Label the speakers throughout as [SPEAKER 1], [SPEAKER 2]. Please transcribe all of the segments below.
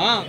[SPEAKER 1] हां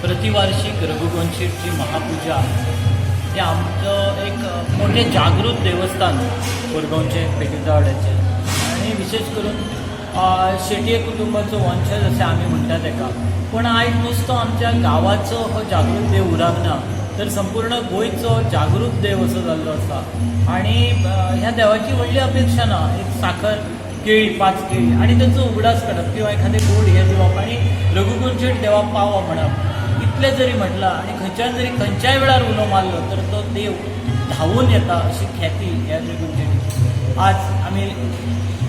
[SPEAKER 2] प्रतिवार्षिक रघुवंशीची महापूजा हे आमचं एक मोठे जागृत देवस्थान कोरगांवचे पेटीजावड्याचे आणि विशेष करून शेटये कुटुंबाचं वंशज असे आम्ही म्हणतात तेका. पण आयज नुसतो आमच्या गावाचो हो जागृत देव उरागना तर संपूर्ण गोंयचो जागृत देव असो जाल्लो आसा. आणि ह्या देवाची व्हडली अपेक्षा ना एक साखर केळी 5 केळी आणि त्यांचो उगडास काडप किंवा एखादे गोड हे दिवप आणि रघुवंशीट देवाक पावप म्हणप इतले जरी म्हटलं आणि खंयच्याय वेळार उलो मारलो तर तो देव धावून येता अशी ख्याती ह्या रघुवंशीची. आज आम्ही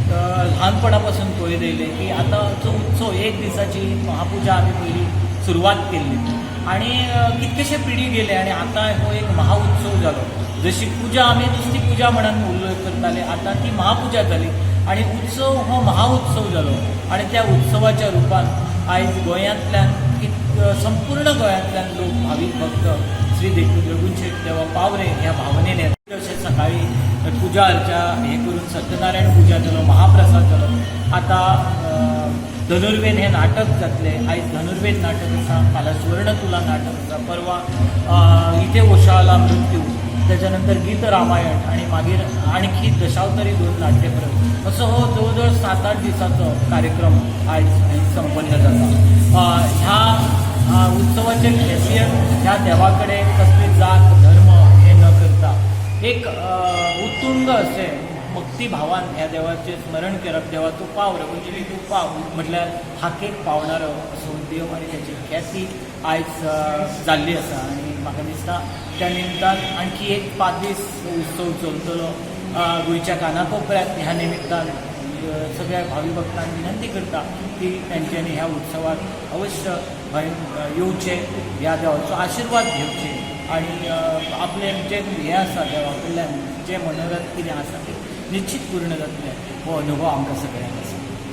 [SPEAKER 2] ल्हानपणापासून पळयत येयले की आतांचो उत्सव 1 दिसाची महापूजा आमी पयली सुरवात केल्ली आणि कितकेशे पिढी गेले आणि आता हो एक महाउत्सव जालो. जशी पूजा आमी नुसती पूजा म्हणून उल्लेख करताले आता ती महापूजा जाली आणि उत्सव हो महाउत्सव जालो. आणि त्या उत्सवाच्या रुपान आयज गोंयांतल्यान संपूर्ण गोंयांतल्यान लोक भावीक भक्त श्री रघुवंशीट देवा पावरे ह्या भावनेन येता. तशेंच सकाळी पूजा अर्चा हे करून सत्यनारायण पूजा जालो, महाप्रसाद जालो. आता धनुर्वेद हे नाटक जातले. आयज धनुर्वेद नाटक आसा, फाल्यां सुवर्णतुला नाटक आसा, परवा इथे ओशाळला मृत्यू, त्याच्यानंतर गीत रामायण आणि मागीर आणखी दशावतारी 2 नाट्यप्रयोग असो हो जवळजवळ 7-8 दिसाचो कार्यक्रम आयज संपन्न जाता. ह्या उत्सवाचे खासियत ह्या देवाकडे कसली जात धर्म हे न करता एक उत्तुंग असे भक्ती भावान ह्या देवाचे स्मरण करप. देवा तूं पाव रघुवंशी तूं पाव म्हटल्यार हाकेक पावणारो असो देव आणि त्याची ख्याती आयज जाल्ली आसा. आणि म्हाका दिसता त्या निमतान आणखी एक 5 दीस उत्सव चलतलो गोंयच्या कानाकोपऱ्यांत. ह्या निमित्तान सगळ्या भावी भक्तांक विनंती करता की त्यांच्यानी ह्या उत्सवात अवश्य येवचे, ह्या देवाचो आशिर्वाद घेवचे आणि आपले जे हे आसा देवा कडल्यान जे मनोरथ कितें आसा ते निश्चित पूर्ण जातले हो अनुभव आमकां सगळ्यांक आसा.